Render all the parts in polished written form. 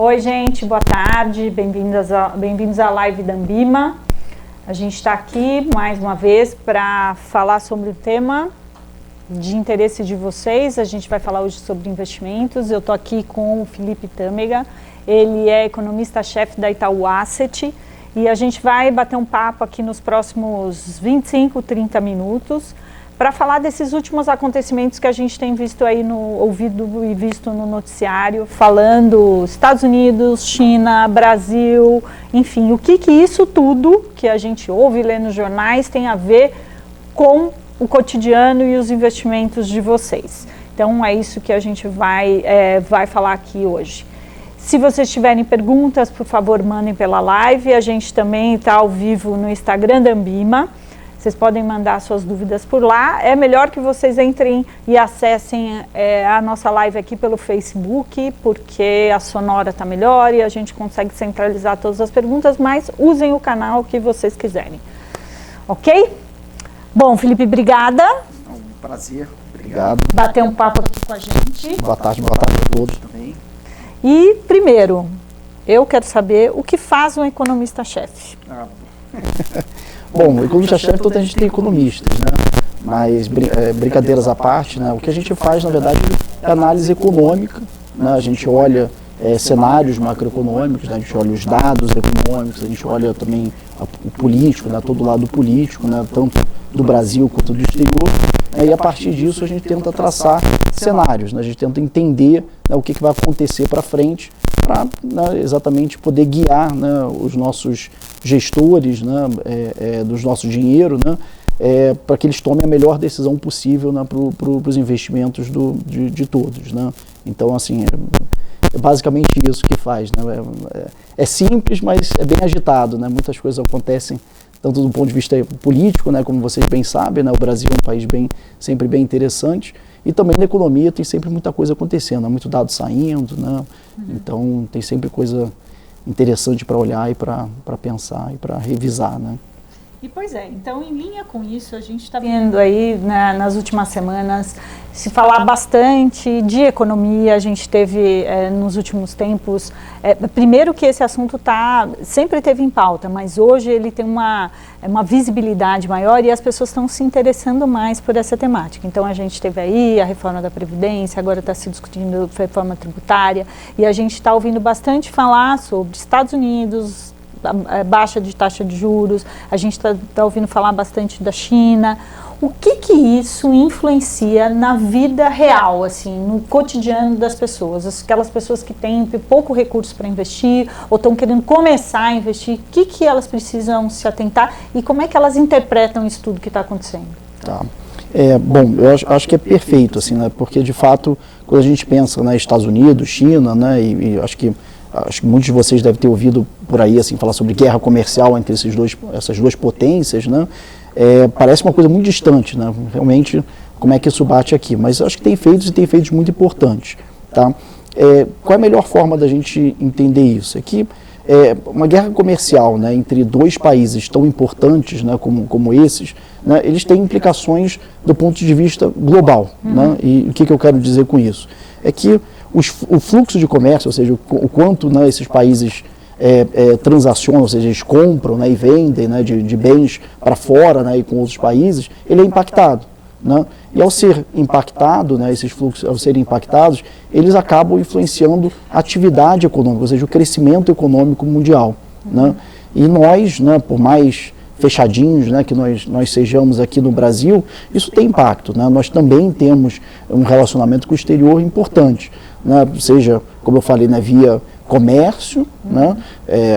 Oi, gente, boa tarde, bem-vindos à live da Ambima. A gente está aqui mais uma vez para falar sobre o tema de interesse de vocês. A gente vai falar hoje sobre investimentos. Eu estou aqui com o Felipe Tâmega, ele é economista-chefe da Itaú Asset e a gente vai bater um papo aqui nos próximos 25, 30 minutos para falar desses últimos acontecimentos que a gente tem visto aí, ouvido e visto no noticiário, falando Estados Unidos, China, Brasil, enfim, o que isso tudo que a gente ouve e lê nos jornais tem a ver com o cotidiano e os investimentos de vocês. Então é isso que a gente vai falar aqui hoje. Se vocês tiverem perguntas, por favor, mandem pela live. A gente também está ao vivo no Instagram da Ambima. Vocês podem mandar suas dúvidas por lá. É melhor que vocês entrem e acessem a nossa live aqui pelo Facebook, porque a sonora está melhor e a gente consegue centralizar todas as perguntas, mas usem o canal que vocês quiserem. Ok? Bom, Felipe, obrigada. É um prazer. Obrigado. Bater um papo aqui com a gente. Boa tarde a todos também. E, primeiro, eu quero saber o que faz um economista-chefe. Bom, economista-chefe, toda a gente tem economistas, né? Mas, brincadeiras à parte, né? O que a gente faz, na verdade, é análise econômica, né? A gente olha cenários macroeconômicos, né? A gente olha os dados econômicos, a gente olha também o político, né? Todo o lado político, né? Tanto do Brasil quanto do exterior, né? E a partir disso a gente tenta traçar cenários, né? A gente tenta entender, né, o que vai acontecer para frente, para, né, exatamente poder guiar, né, os nossos gestores, né, dos nosso dinheiro, né, para que eles tomem a melhor decisão possível, né, para os investimentos de todos, né. Então, assim, é basicamente isso que faz, né. É simples, mas é bem agitado, né. Muitas coisas acontecem tanto do ponto de vista político, né, como vocês bem sabem, né, o Brasil é um país sempre bem interessante, e também na economia tem sempre muita coisa acontecendo, há muito dado saindo, né? Então tem sempre coisa interessante para olhar e para pensar e para revisar, né? E pois é, então em linha com isso a gente está vendo aí, né, nas últimas semanas se falar bastante de economia. A gente teve nos últimos tempos, primeiro que esse assunto sempre teve em pauta, mas hoje ele tem uma visibilidade maior e as pessoas estão se interessando mais por essa temática. Então a gente teve aí a reforma da Previdência, agora está se discutindo a reforma tributária e a gente está ouvindo bastante falar sobre Estados Unidos, baixa de taxa de juros, a gente está ouvindo falar bastante da China. O que isso influencia na vida real, assim, no cotidiano das pessoas? Aquelas pessoas que têm pouco recurso para investir ou estão querendo começar a investir, o que elas precisam se atentar e como é que elas interpretam isso tudo que está acontecendo? Tá. Bom, eu acho que é perfeito, assim, né? Porque de fato, quando a gente pensa, né, Estados Unidos, China, né, e acho que muitos de vocês devem ter ouvido por aí, assim, falar sobre guerra comercial entre essas duas potências, né? Parece uma coisa muito distante, né? Realmente, como é que isso bate aqui? Mas eu acho que tem feitos muito importantes, tá? Qual é a melhor forma da gente entender isso? É que uma guerra comercial, né, entre dois países tão importantes, né, como esses, né, eles têm implicações do ponto de vista global, né? E o que eu quero dizer com isso? É que o fluxo de comércio, ou seja, o quanto, né, esses países transacionam, ou seja, eles compram, né, e vendem, né, de bens para fora, né, e com outros países, ele é impactado, né? E ao ser impactado, né, esses fluxos, ao serem impactados, eles acabam influenciando a atividade econômica, ou seja, o crescimento econômico mundial, né? E nós, né, por mais fechadinhos, né, que nós sejamos aqui no Brasil, isso tem impacto, né? Nós também temos um relacionamento com o exterior importante, né? Seja, como eu falei, né, via comércio, né?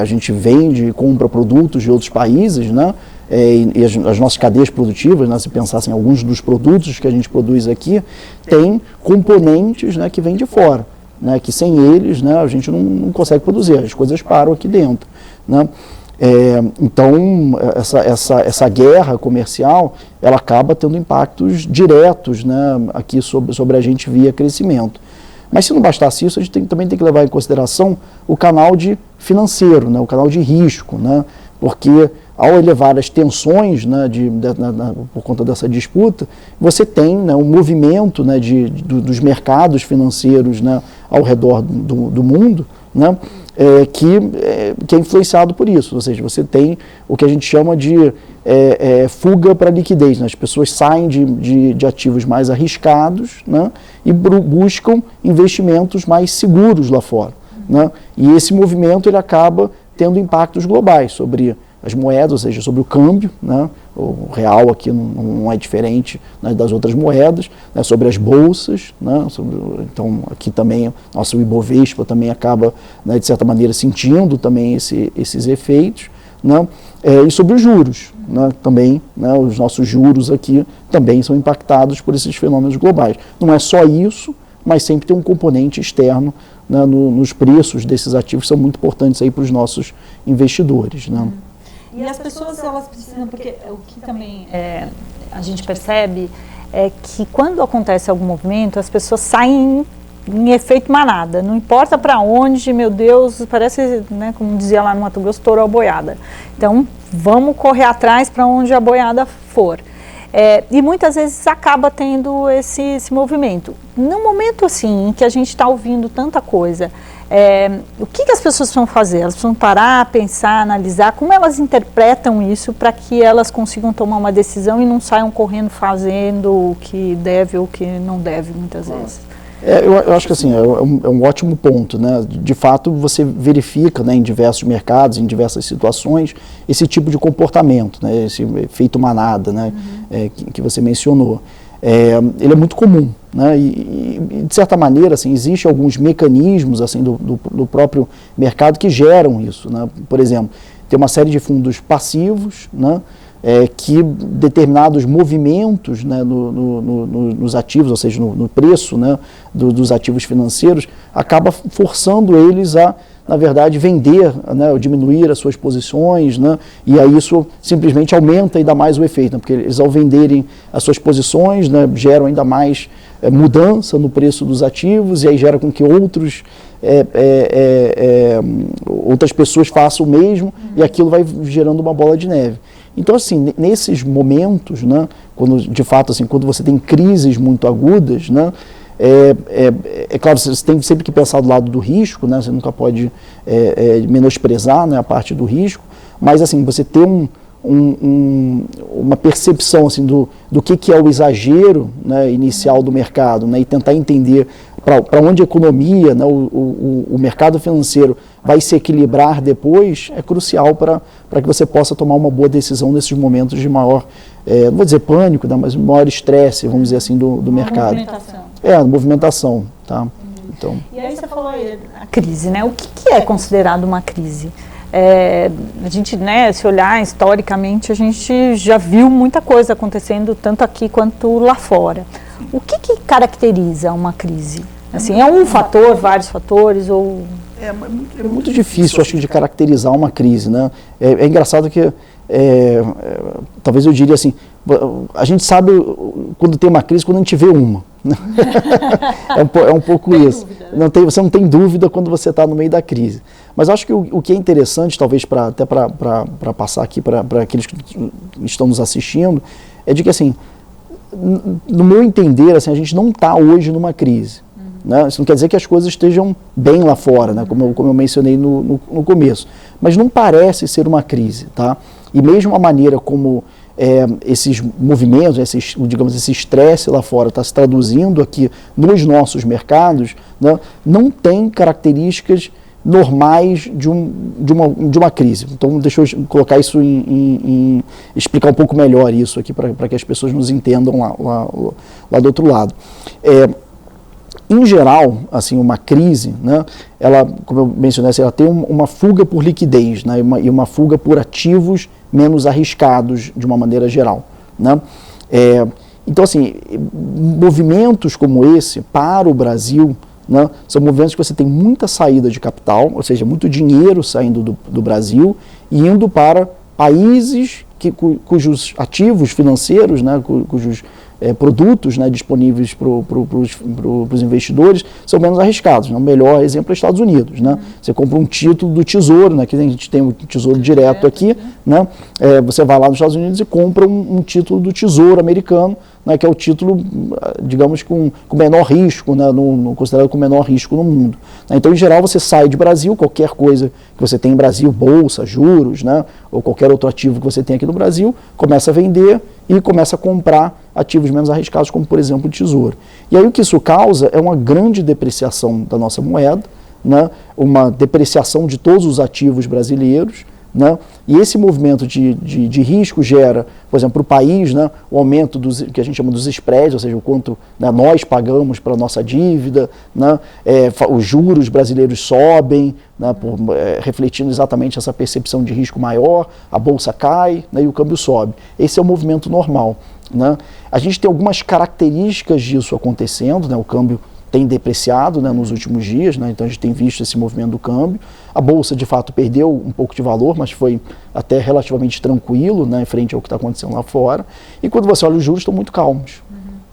A gente vende e compra produtos de outros países, né? E as nossas cadeias produtivas, né, se pensassem em alguns dos produtos que a gente produz aqui, tem componentes, né, que vêm de fora, né, que sem eles, né, a gente não consegue produzir, as coisas param aqui dentro, né? Então, essa guerra comercial, ela acaba tendo impactos diretos, né, aqui sobre a gente via crescimento. Mas se não bastasse isso, a gente também tem que levar em consideração o canal financeiro, né, o canal de risco, né, porque ao elevar as tensões, né, por conta dessa disputa, você tem, né, um movimento, né, dos mercados financeiros, né, ao redor do mundo, né, que é influenciado por isso. Ou seja, você tem o que a gente chama de fuga para liquidez, né? As pessoas saem de ativos mais arriscados, né, e buscam investimentos mais seguros lá fora, né? E esse movimento ele acaba tendo impactos globais sobre as moedas, ou seja, sobre o câmbio, né? O real aqui não é diferente, né, das outras moedas, né, sobre as bolsas, né, então aqui também nosso Ibovespa também acaba, né, de certa maneira sentindo também esses efeitos, né, e sobre os juros, né, também, né, os nossos juros aqui também são impactados por esses fenômenos globais. Não é só isso, mas sempre tem um componente externo, né, nos preços desses ativos que são muito importantes aí para os nossos investidores, né. E as pessoas, elas precisam, porque o que também a gente percebe é que quando acontece algum movimento, as pessoas saem em efeito manada, não importa para onde, meu Deus, parece, né, como dizia lá no Mato Grosso, touro ou boiada. Então, vamos correr atrás para onde a boiada for. E muitas vezes acaba tendo esse movimento. Num momento assim, em que a gente está ouvindo tanta coisa, o que as pessoas vão fazer? Elas precisam parar, pensar, analisar, como elas interpretam isso para que elas consigam tomar uma decisão e não saiam correndo fazendo o que deve ou o que não deve, muitas vezes. Eu acho que assim, é um ótimo ponto, né? De fato, você verifica, né, em diversos mercados, em diversas situações, esse tipo de comportamento, né, esse efeito manada, né, que você mencionou. Ele é muito comum, né, e de certa maneira, assim, existem alguns mecanismos assim, do próprio mercado que geram isso, né? Por exemplo, tem uma série de fundos passivos, né, que determinados movimentos, né, nos ativos, ou seja, no preço, né, dos ativos financeiros, acaba forçando eles a, na verdade, vender, né, ou diminuir as suas posições, né, e aí isso simplesmente aumenta ainda mais o efeito, né, porque eles, ao venderem as suas posições, né, geram ainda mais mudança no preço dos ativos, e aí gera com que outras pessoas façam o mesmo, e aquilo vai gerando uma bola de neve. Então, assim, nesses momentos, né, quando, de fato, assim, quando você tem crises muito agudas, né, claro, você tem sempre que pensar do lado do risco, né, você nunca pode menosprezar, né, a parte do risco, mas, assim, você ter uma percepção, assim, do que é o exagero, né, inicial do mercado, né, e tentar entender para onde a economia, né, o mercado financeiro vai se equilibrar depois, é crucial para que você possa tomar uma boa decisão nesses momentos de maior, não vou dizer pânico, né, mas maior estresse, vamos dizer assim, do mercado. Movimentação. Movimentação, tá? Então. E aí você falou aí, a crise, né? O que é considerado uma crise? A gente, né, se olhar historicamente, a gente já viu muita coisa acontecendo, tanto aqui quanto lá fora. O que caracteriza uma crise? Assim, é um fator, vários fatores, ou... É muito difícil, acho, de caracterizar uma crise, né? É engraçado que, talvez eu diria assim, a gente sabe quando tem uma crise, quando a gente vê uma. É um pouco isso. Dúvida, né? Você não tem dúvida quando você está no meio da crise. Mas acho que o que é interessante, talvez até para passar aqui para aqueles que estão nos assistindo, é de que, assim, no meu entender, assim, a gente não está hoje numa crise. Né? Isso não quer dizer que as coisas estejam bem lá fora, né? Como eu mencionei no começo. Mas não parece ser uma crise. Tá? E mesmo a maneira como esses movimentos, esse estresse lá fora está se traduzindo aqui nos nossos mercados, né? Não tem características normais de uma crise. Então, deixa eu colocar isso explicar um pouco melhor isso aqui para que as pessoas nos entendam lá do outro lado. Em geral, assim, uma crise, né, ela, como eu mencionei, ela tem uma fuga por liquidez, né, e uma fuga por ativos menos arriscados de uma maneira geral, né? Então, assim, movimentos como esse para o Brasil, né, são movimentos que você tem muita saída de capital, ou seja, muito dinheiro saindo do Brasil e indo para países cujos ativos financeiros, né, cujos produtos, né, disponíveis para os investidores são menos arriscados. Né? O melhor exemplo é os Estados Unidos. Né? Você compra um título do Tesouro, né, que a gente tem o Tesouro Direto aqui, né? Você vai lá nos Estados Unidos e compra um título do Tesouro americano, né, que é o título, digamos, com menor risco, né, considerado com menor risco no mundo. Então, em geral, você sai de Brasil, qualquer coisa que você tem em Brasil, bolsa, juros, né, ou qualquer outro ativo que você tem aqui no Brasil, começa a vender e começa a comprar ativos menos arriscados, como, por exemplo, o Tesouro. E aí o que isso causa é uma grande depreciação da nossa moeda, né, uma depreciação de todos os ativos brasileiros, né? E esse movimento de risco gera, por exemplo, para o país, né, o aumento dos que a gente chama dos spreads, ou seja, o quanto, né, nós pagamos para a nossa dívida, né, os juros brasileiros sobem, né, refletindo exatamente essa percepção de risco maior, a bolsa cai, né, e o câmbio sobe. Esse é o movimento normal. Né? A gente tem algumas características disso acontecendo, né, o câmbio tem depreciado, né, nos últimos dias, né, então a gente tem visto esse movimento do câmbio. A Bolsa, de fato, perdeu um pouco de valor, mas foi até relativamente tranquilo, né, frente ao que está acontecendo lá fora. E quando você olha, os juros estão muito calmos.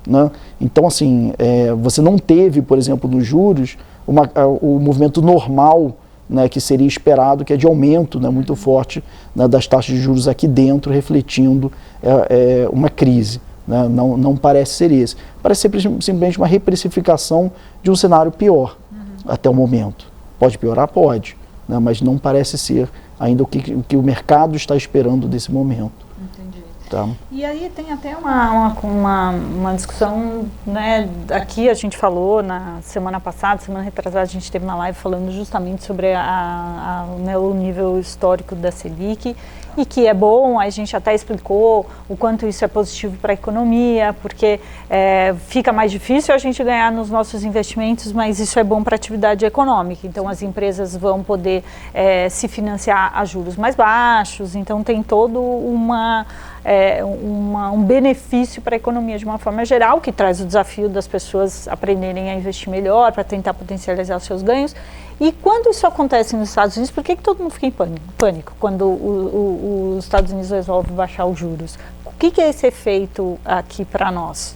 Né? Então, assim, você não teve, por exemplo, nos juros, o movimento normal, né, que seria esperado, que é de aumento, né, muito forte, né, das taxas de juros aqui dentro, refletindo uma crise. Né? Não parece ser esse. Parece ser simplesmente uma reprecificação de um cenário pior, até o momento. Pode piorar? Pode, né? Mas não parece ser ainda o que o mercado está esperando desse momento. Entendi. Tá? E aí tem até uma discussão, né, aqui a gente falou na semana passada, semana retrasada, a gente teve uma live falando justamente sobre né, o nível histórico da Selic, e que é bom, a gente até explicou o quanto isso é positivo para a economia, porque fica mais difícil a gente ganhar nos nossos investimentos, mas isso é bom para a atividade econômica, então as empresas vão poder se financiar a juros mais baixos, então tem todo um benefício para a economia de uma forma geral, que traz o desafio das pessoas aprenderem a investir melhor para tentar potencializar os seus ganhos. E quando isso acontece nos Estados Unidos, por que todo mundo fica em pânico quando os Estados Unidos resolvem baixar os juros? O que é esse efeito aqui para nós?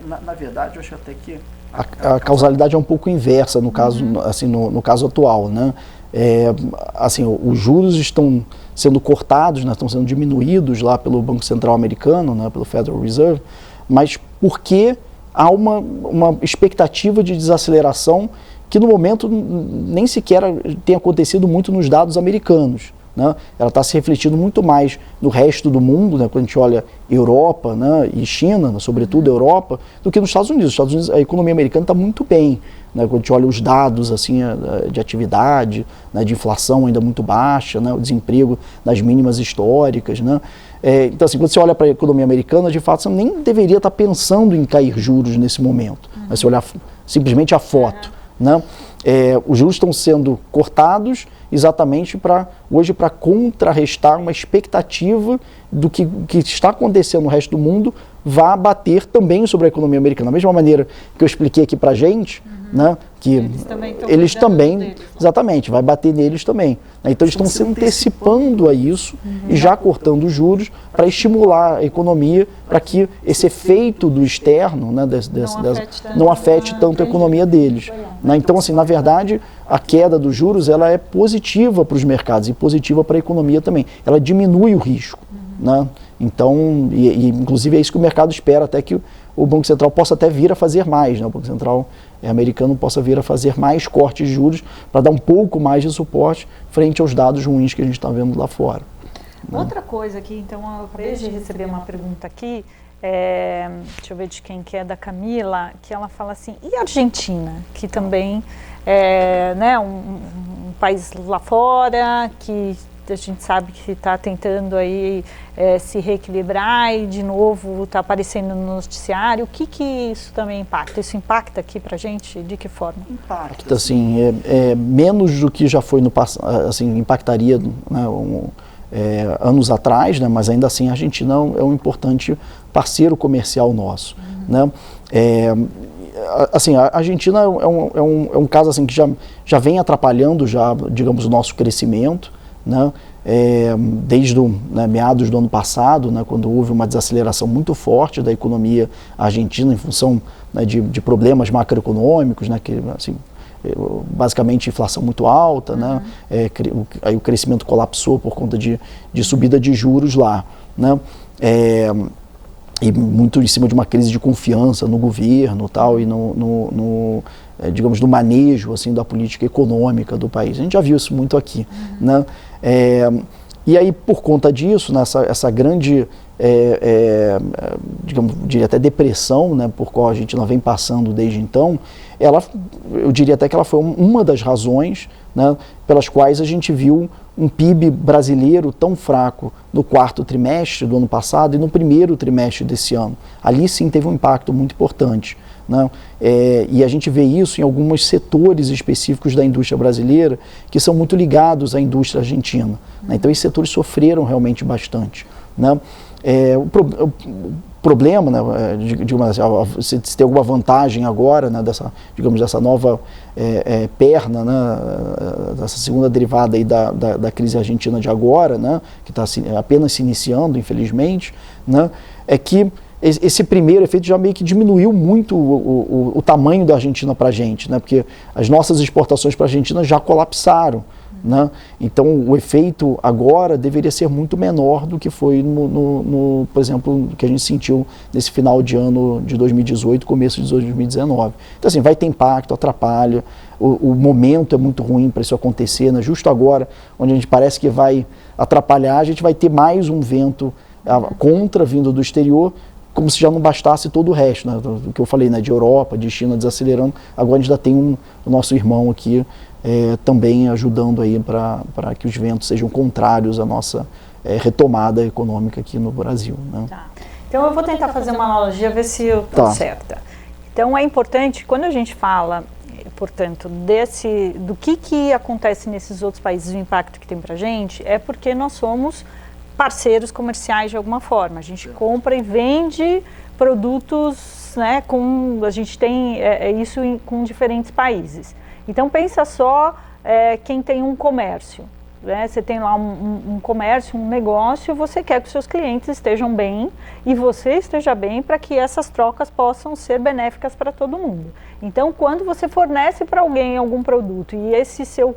Na verdade, eu acho até que a causalidade é um pouco inversa no caso, assim, no caso atual, né? Assim, os juros estão sendo cortados, né, estão sendo diminuídos lá pelo Banco Central americano, né, pelo Federal Reserve, mas porque há uma expectativa de desaceleração que no momento nem sequer tem acontecido muito nos dados americanos. Né? Ela está se refletindo muito mais no resto do mundo, né? Quando a gente olha Europa, né, e China, né, sobretudo Europa, do que nos Estados Unidos. Nos Estados Unidos a economia americana está muito bem. Né? Quando a gente olha os dados assim, de atividade, né, de inflação ainda muito baixa, né, o desemprego nas mínimas históricas. Né? Então, assim, quando você olha para a economia americana, de fato, você nem deveria estar pensando em cair juros nesse momento. Né? Se olhar simplesmente a foto. Né? Os juros estão sendo cortados exatamente hoje para contrarrestar uma expectativa do que está acontecendo no resto do mundo vá bater também sobre a economia americana. Da mesma maneira que eu expliquei aqui para a gente, né, que eles também exatamente, vai bater neles também. Né? Então eles estão se antecipando a isso e já cortando os juros para estimular a economia, para que esse efeito do externo, né, não afete tanto a economia deles. Né? Então, assim, na verdade, a queda dos juros ela é positiva para os mercados e positiva para a economia também. Ela diminui o risco. Né? Então, inclusive é isso que o mercado espera, até que o Banco Central possa até vir a fazer mais, né? O Banco Central americano possa vir a fazer mais cortes de juros para dar um pouco mais de suporte frente aos dados ruins que a gente está vendo lá fora. Né? Outra coisa aqui, então, eu acabei de receber uma pergunta aqui, deixa eu ver de quem que é, da Camila, que ela fala assim, e a Argentina, que também é, né, um país lá fora, que a gente sabe que está tentando aí se reequilibrar e de novo está aparecendo no noticiário. O que isso também impacta? Isso impacta aqui para a gente? De que forma? Impacta, assim, menos do que já foi no passado, assim, impactaria, né, anos atrás, né, mas ainda assim a Argentina é um importante parceiro comercial nosso. Né? Assim, a Argentina é um caso assim, que já vem atrapalhando, digamos, o nosso crescimento. Né? desde meados do ano passado, né, quando houve uma desaceleração muito forte da economia argentina em função, né, de problemas macroeconômicos, né, que, assim, basicamente inflação muito alta, né, aí o crescimento colapsou por conta de subida de juros lá, né, e muito em cima de uma crise de confiança no governo tal, e digamos, no manejo assim, da política econômica do país. A gente já viu isso muito aqui. Né? E aí, por conta disso, essa grande, digamos, diria até depressão, né, por qual a gente não vem passando desde então, eu diria até que ela foi uma das razões, né, pelas quais a gente viu um PIB brasileiro tão fraco no quarto trimestre do ano passado e no primeiro trimestre desse ano. Ali sim teve um impacto muito importante. Né? E a gente vê isso em alguns setores específicos da indústria brasileira que são muito ligados à indústria argentina. Né? Então esses setores sofreram realmente bastante. Né? O problema, né, digamos assim, se tem alguma vantagem agora, né, dessa nova perna, né, dessa segunda derivada aí da crise argentina de agora, né, que está apenas se iniciando, infelizmente, né, é que esse primeiro efeito já meio que diminuiu muito o tamanho da Argentina para a gente, né, porque as nossas exportações para a Argentina já colapsaram. Né? Então o efeito agora deveria ser muito menor do que foi, por exemplo, que a gente sentiu nesse final de ano de 2018, começo de 2019. Então assim, vai ter impacto, atrapalha, o momento é muito ruim para isso acontecer, né? Justo agora, onde a gente parece que vai atrapalhar, a gente vai ter mais um vento contra vindo do exterior, como se já não bastasse todo o resto, né? Do que eu falei, né? De Europa, de China desacelerando, agora a gente ainda tem o nosso irmão aqui, também ajudando aí para que os ventos sejam contrários à nossa retomada econômica aqui no Brasil. Né? Tá. Então eu vou tentar fazer uma analogia, ver se eu estou certa. Então é importante, quando a gente fala, portanto, do que acontece nesses outros países, o impacto que tem para a gente, é porque nós somos parceiros comerciais de alguma forma. A gente compra e vende produtos, né, a gente tem isso com diferentes países. Então pensa só quem tem um comércio, né? Você tem lá um comércio, um negócio, você quer que os seus clientes estejam bem e você esteja bem para que essas trocas possam ser benéficas para todo mundo. Então quando você fornece para alguém algum produto e esse seu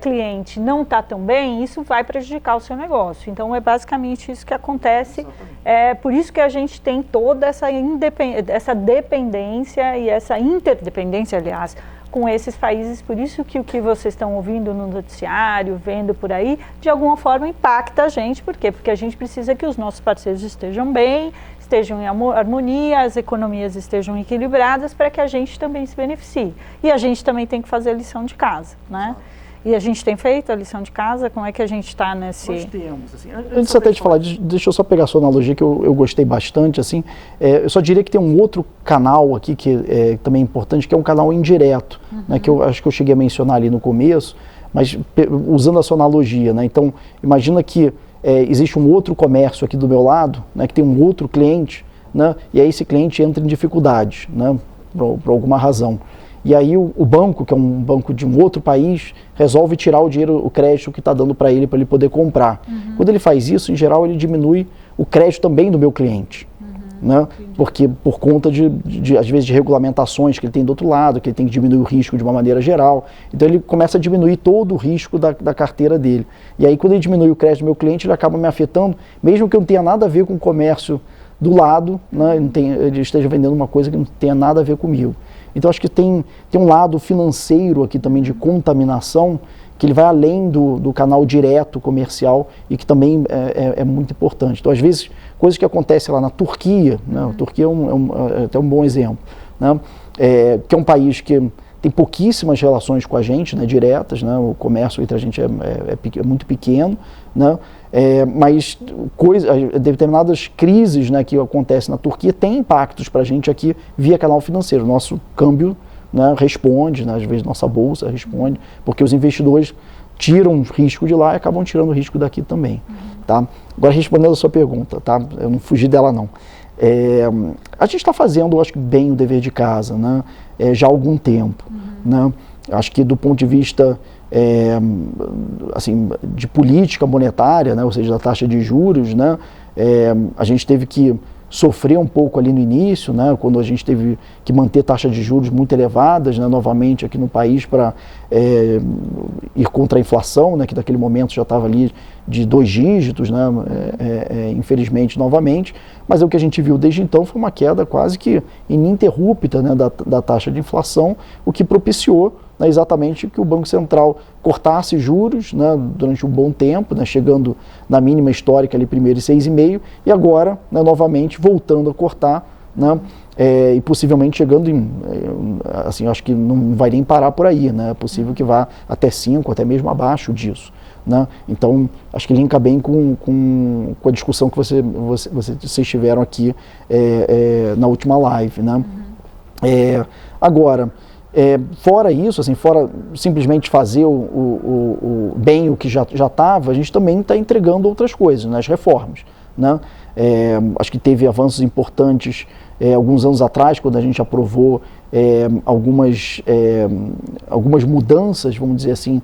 cliente não está tão bem, isso vai prejudicar o seu negócio. Então é basicamente isso que acontece. Por isso que a gente tem toda essa dependência e essa interdependência, aliás, com esses países. Por isso que o que vocês estão ouvindo no noticiário, vendo por aí, de alguma forma impacta a gente. Por quê? Porque a gente precisa que os nossos parceiros estejam bem, estejam em harmonia, as economias estejam equilibradas para que a gente também se beneficie. E a gente também tem que fazer a lição de casa, né? E a gente tem feito a lição de casa? Como é que a gente está nesse... Nós temos, assim, antes até de falar, deixa eu só pegar a sua analogia, que eu gostei bastante, assim, eu só diria que tem um outro canal aqui, que é também importante, que é um canal indireto, né, que eu acho que eu cheguei a mencionar ali no começo, mas usando a sua analogia, né, então, imagina que existe um outro comércio aqui do meu lado, né, que tem um outro cliente, né, e aí esse cliente entra em dificuldade, né, por alguma razão. E aí o banco, que é um banco de um outro país, resolve tirar o dinheiro, o crédito que está dando para ele poder comprar. Quando ele faz isso, em geral, ele diminui o crédito também do meu cliente. Né? Porque por conta às vezes, de regulamentações que ele tem do outro lado, que ele tem que diminuir o risco de uma maneira geral. Então ele começa a diminuir todo o risco da carteira dele. E aí quando ele diminui o crédito do meu cliente, ele acaba me afetando, mesmo que eu não tenha nada a ver com o comércio do lado, né? Ele esteja vendendo uma coisa que não tenha nada a ver comigo. Então acho que tem um lado financeiro aqui também de contaminação, que ele vai além do canal direto comercial e que também é muito importante. Então às vezes, coisas que acontecem lá na Turquia, né? A Turquia é até um bom exemplo, né? Que é um país que tem pouquíssimas relações com a gente, né, diretas, né? O comércio entre a gente é muito pequeno, né? Mas determinadas crises, né, que acontecem na Turquia têm impactos para a gente aqui via canal financeiro. Nosso câmbio, né, responde, né, às vezes nossa bolsa responde, porque os investidores tiram risco de lá e acabam tirando risco daqui também. Tá? Agora, respondendo a sua pergunta, tá? Eu não fugi dela não. A gente está fazendo, eu acho que bem o dever de casa, né? Já há algum tempo. Né? Acho que do ponto de vista assim, de política monetária, né, ou seja, da taxa de juros, né, a gente teve que sofrer um pouco ali no início, né, quando a gente teve que manter taxas de juros muito elevadas, né, novamente aqui no país para ir contra a inflação, né, que naquele momento já estava ali de 2 dígitos, né, infelizmente novamente, mas o que a gente viu desde então foi uma queda quase que ininterrupta, né, da taxa de inflação, o que propiciou, né, exatamente que o Banco Central cortasse juros, né, durante um bom tempo, né, chegando na mínima histórica ali primeiro em 6,5 e agora, né, novamente voltando a cortar, né, e possivelmente chegando em, assim, acho que não vai nem parar por aí, né, é possível que vá até 5, até mesmo abaixo disso. Né? Então, acho que linka bem com a discussão que vocês tiveram aqui na última live. Né? Agora, fora isso, assim, fora simplesmente fazer bem o que já estava, a gente também está entregando outras coisas, né? As reformas. Né? Acho que teve avanços importantes alguns anos atrás, quando a gente aprovou algumas mudanças, vamos dizer assim,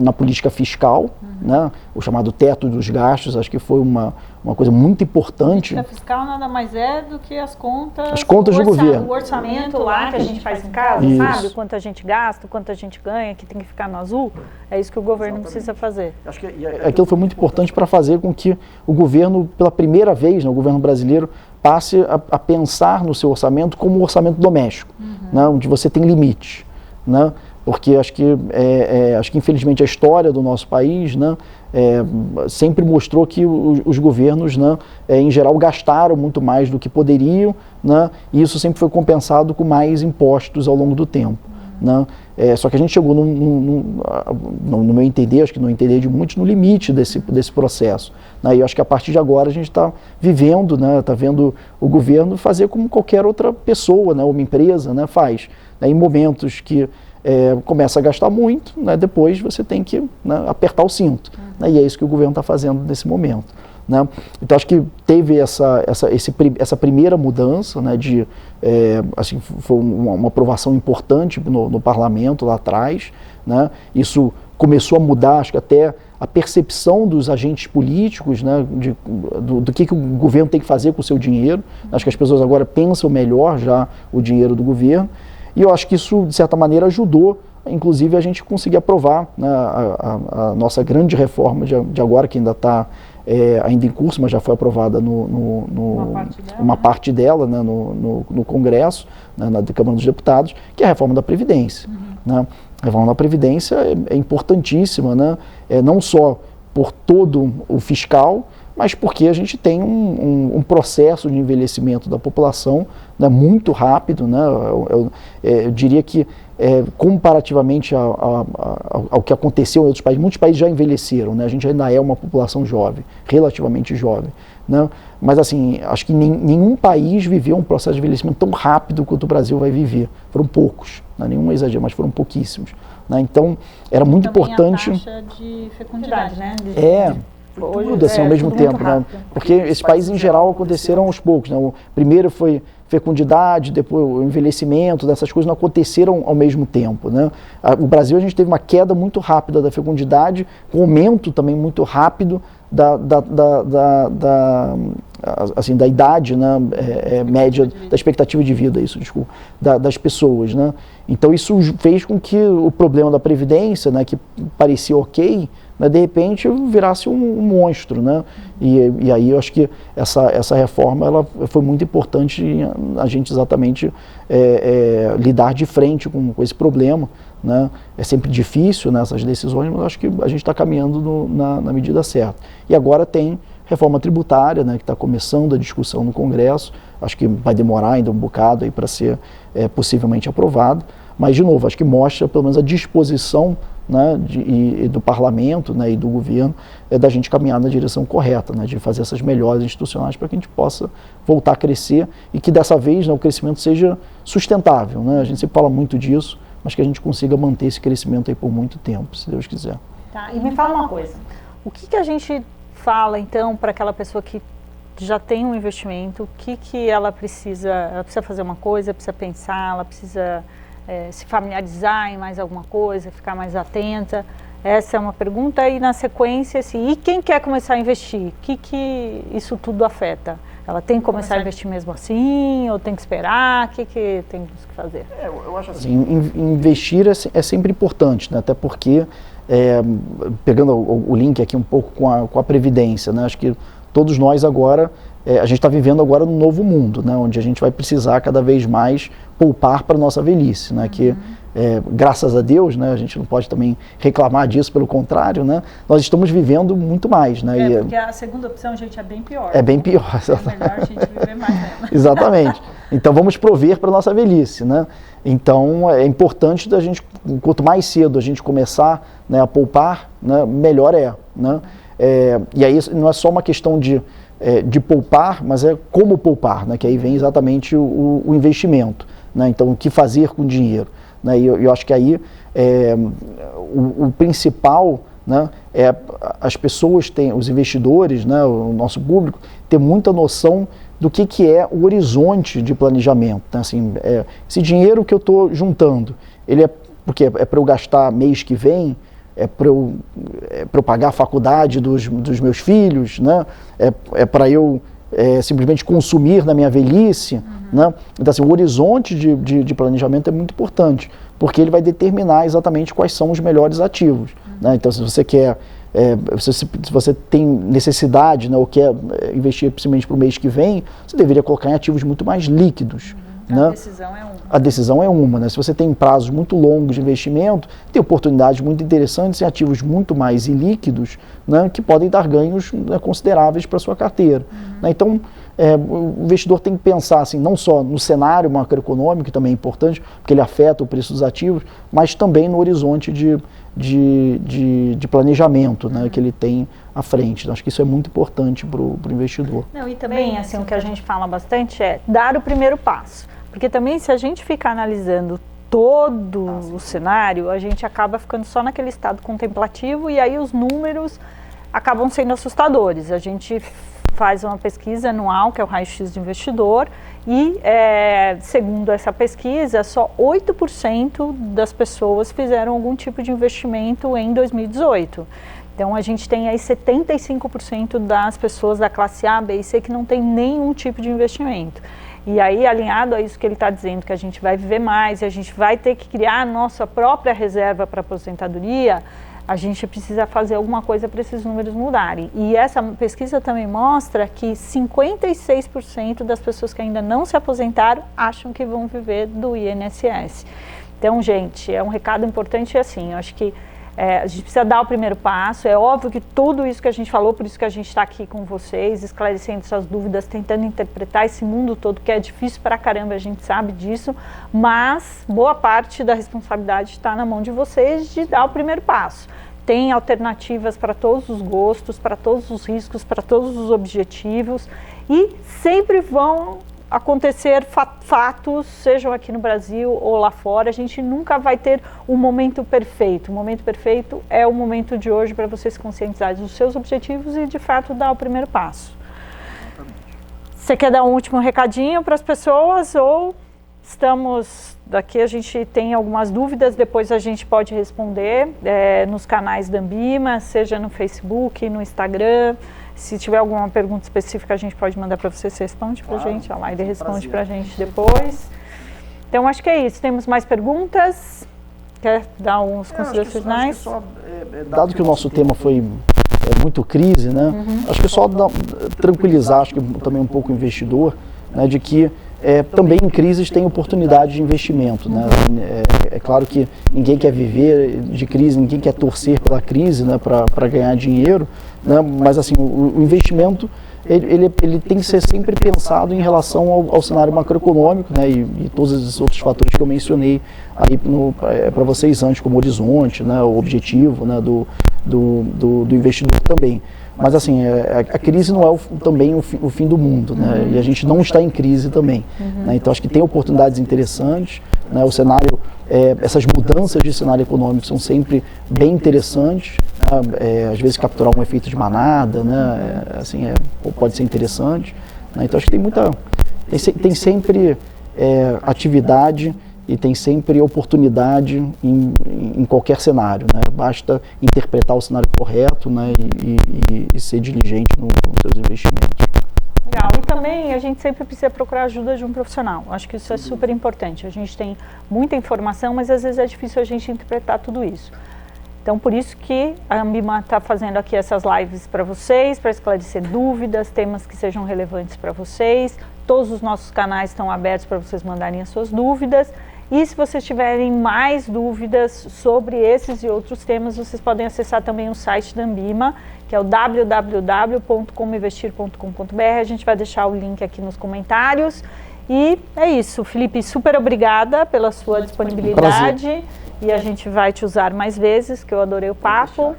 na política fiscal, né? O chamado teto dos gastos, acho que foi uma coisa muito importante. A política fiscal nada mais é do que as contas do governo. O orçamento lá que a gente faz em casa, isso. Sabe? Quanto a gente gasta, quanto a gente ganha, que tem que ficar no azul, é isso que o governo precisa fazer. Acho que aquilo foi muito importante para fazer com que o governo, pela primeira vez, né, o governo brasileiro, passe a pensar no seu orçamento como um orçamento doméstico, né, onde você tem limite, né, porque acho que infelizmente a história do nosso país, né, sempre mostrou que os governos, né, em geral, gastaram muito mais do que poderiam, né, e isso sempre foi compensado com mais impostos ao longo do tempo. Né? Só que a gente chegou, no meu entender, acho que no entender de muitos, no limite desse processo. Né? E eu acho que a partir de agora a gente está vivendo, né, está vendo o governo fazer como qualquer outra pessoa, né, uma empresa, né, faz. Né? Em momentos que começa a gastar muito, né, depois você tem que, né, apertar o cinto. Né? E é isso que o governo está fazendo nesse momento. Né? Então acho que teve essa primeira mudança, né, assim, foi uma aprovação importante no parlamento lá atrás, né? Isso começou a mudar, acho que até a percepção dos agentes políticos, né, do que o governo tem que fazer com o seu dinheiro. Acho que as pessoas agora pensam melhor já o dinheiro do governo, e eu acho que isso, de certa maneira, ajudou inclusive a gente conseguir aprovar, né, a nossa grande reforma de agora, que ainda está ainda em curso, mas já foi aprovada uma parte dela, né, no Congresso, né, na Câmara dos Deputados, que é a reforma da Previdência. Né? A reforma da Previdência é importantíssima, né, não só por todo o fiscal, mas porque a gente tem um processo de envelhecimento da população, né, muito rápido. Né, eu diria que, comparativamente ao que aconteceu em outros países, muitos países já envelheceram, né, a gente ainda é uma população jovem, relativamente jovem. Né, mas assim, acho que nenhum país viveu um processo de envelhecimento tão rápido quanto o Brasil vai viver. Foram poucos, não é nenhum exagero, mas foram pouquíssimos. Né, então, era muito importante... A taxa de fecundidade, né? Tudo assim ao mesmo tempo, né? Porque esses países em geral aconteceram aos poucos, né? O primeiro foi fecundidade, depois o envelhecimento, dessas coisas não aconteceram ao mesmo tempo, né? O Brasil, a gente teve uma queda muito rápida da fecundidade, um aumento também muito rápido da idade, né, média, da expectativa de vida, das pessoas, né? Então isso fez com que o problema da Previdência, né, que parecia ok, né, de repente virasse um monstro, né? E aí eu acho que essa reforma ela foi muito importante a gente exatamente lidar de frente com esse problema. Né? É sempre difícil nessas decisões, mas acho que a gente está caminhando na medida certa. E agora tem reforma tributária, né, que está começando a discussão no Congresso, acho que vai demorar ainda um bocado para ser possivelmente aprovado, mas de novo, acho que mostra pelo menos a disposição, né, do parlamento, né, e do governo da gente caminhar na direção correta, né, de fazer essas melhores institucionais para que a gente possa voltar a crescer e que dessa vez, né, o crescimento seja sustentável. Né? A gente sempre fala muito disso, mas que a gente consiga manter esse crescimento aí por muito tempo, se Deus quiser. Tá, e me fala uma coisa, o que a gente fala então para aquela pessoa que já tem um investimento, o que ela precisa fazer uma coisa, precisa pensar, ela precisa se familiarizar em mais alguma coisa, ficar mais atenta, Essa é uma pergunta. E na sequência, assim, e quem quer começar a investir? O que isso tudo afeta? Ela tem que começar a investir mesmo assim, ou tem que esperar? O que tem que fazer? Eu acho assim, investir é sempre importante, né? Até porque, pegando o link aqui um pouco com a Previdência, né? Acho que todos nós agora, a gente está vivendo agora num novo mundo, né? Onde a gente vai precisar cada vez mais poupar para a nossa velhice, né? Que, graças a Deus, né? A gente não pode também reclamar disso, pelo contrário, né? Nós estamos vivendo muito mais, né? Porque a segunda opção, gente, é bem pior. É bem pior. É melhor a gente viver mais mesmo. Exatamente. Então vamos prover para a nossa velhice, né? Então é importante da gente, quanto mais cedo a gente começar, né, a poupar, né, melhor é, né? E aí não é só uma questão de poupar, mas é como poupar, né? Que aí vem exatamente o investimento, né? Então o que fazer com o dinheiro, né? E eu acho que aí o principal, né, as pessoas os investidores, né, o nosso público, ter muita noção do que é o horizonte de planejamento, né? Assim, esse dinheiro que eu estou juntando, ele porque é para eu gastar mês que vem, é para eu pagar a faculdade dos meus filhos, né? É para eu simplesmente consumir na minha velhice, né? Então, assim, o horizonte de planejamento é muito importante, porque ele vai determinar exatamente quais são os melhores ativos, né? Então, se você quer, se você tem necessidade, né, ou quer investir simplesmente para o mês que vem, você deveria colocar em ativos muito mais líquidos. Né? A decisão é uma. A decisão é uma, né? Se você tem prazos muito longos de investimento, tem oportunidades muito interessantes em ativos muito mais ilíquidos, né, que podem dar ganhos, né, consideráveis para a sua carteira. Né? Então, o investidor tem que pensar assim, não só no cenário macroeconômico, que também é importante, porque ele afeta o preço dos ativos, mas também no horizonte de planejamento, né, que ele tem à frente. Acho que isso é muito importante para o investidor. Não, e também, assim, o que a gente fala bastante é dar o primeiro passo. Porque também, se a gente ficar analisando todo o cenário, a gente acaba ficando só naquele estado contemplativo e aí os números acabam sendo assustadores. A gente faz uma pesquisa anual, que é o raio-x do investidor, e segundo essa pesquisa, só 8% das pessoas fizeram algum tipo de investimento em 2018. Então a gente tem aí 75% das pessoas da classe A, B e C que não tem nenhum tipo de investimento. E aí, alinhado a isso que ele está dizendo, que a gente vai viver mais e a gente vai ter que criar a nossa própria reserva para aposentadoria, a gente precisa fazer alguma coisa para esses números mudarem. E essa pesquisa também mostra que 56% das pessoas que ainda não se aposentaram acham que vão viver do INSS. Então, gente, é um recado importante assim, eu acho que a gente precisa dar o primeiro passo. É óbvio que tudo isso que a gente falou, por isso que a gente está aqui com vocês, esclarecendo essas dúvidas, tentando interpretar esse mundo todo, que é difícil pra caramba, a gente sabe disso, mas boa parte da responsabilidade está na mão de vocês de dar o primeiro passo. Tem alternativas para todos os gostos, para todos os riscos, para todos os objetivos, e sempre vão acontecer fatos, sejam aqui no Brasil ou lá fora. A gente nunca vai ter o momento perfeito. O momento perfeito é o momento de hoje para você se conscientizar dos seus objetivos e, de fato, dar o primeiro passo. Você quer dar um último recadinho para as pessoas ou estamos... Daqui a gente tem algumas dúvidas, depois a gente pode responder nos canais da Ambima, seja no Facebook, no Instagram. Se tiver alguma pergunta específica, a gente pode mandar para você responde para a gente. A Laide responde para a gente depois. Então, acho que é isso. Temos mais perguntas? Quer dar uns considerações finais? Dado que o nosso tema foi muito crise, né? Acho que só tranquilizar, acho que também um pouco o investidor, né, de que também em crises tem oportunidade de investimento, né? É claro que ninguém quer viver de crise, ninguém quer torcer pela crise, né, para ganhar dinheiro, né? Mas assim, o investimento ele tem que ser sempre pensado em relação ao cenário macroeconômico, né, e todos esses outros fatores que eu mencionei aí para vocês antes, como horizonte, né, o objetivo, né, do investidor também. Mas assim, a crise não é também o fim do mundo, né? E a gente não está em crise também. Né? Então acho que tem oportunidades interessantes, né? O cenário, essas mudanças de cenário econômico são sempre bem interessantes, né? Às vezes capturar um efeito de manada, né? Assim, pode ser interessante. Né? Então acho que tem sempre atividade e tem sempre oportunidade em qualquer cenário, né? Basta interpretar o cenário correto, né? E ser diligente nos seus investimentos. Legal. E também a gente sempre precisa procurar ajuda de um profissional. Acho que isso é super importante. A gente tem muita informação, mas às vezes é difícil a gente interpretar tudo isso. Então, por isso que a Ambima está fazendo aqui essas lives para vocês, para esclarecer dúvidas, temas que sejam relevantes para vocês. Todos os nossos canais estão abertos para vocês mandarem as suas dúvidas. E se vocês tiverem mais dúvidas sobre esses e outros temas, vocês podem acessar também o site da Ambima, que é o www.comoinvestir.com.br. A gente vai deixar o link aqui nos comentários. E é isso, Felipe, super obrigada pela sua disponibilidade. E a gente vai te usar mais vezes, que eu adorei o papo.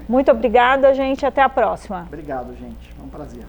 Muito obrigada, gente. Até a próxima. Obrigado, gente. É um prazer.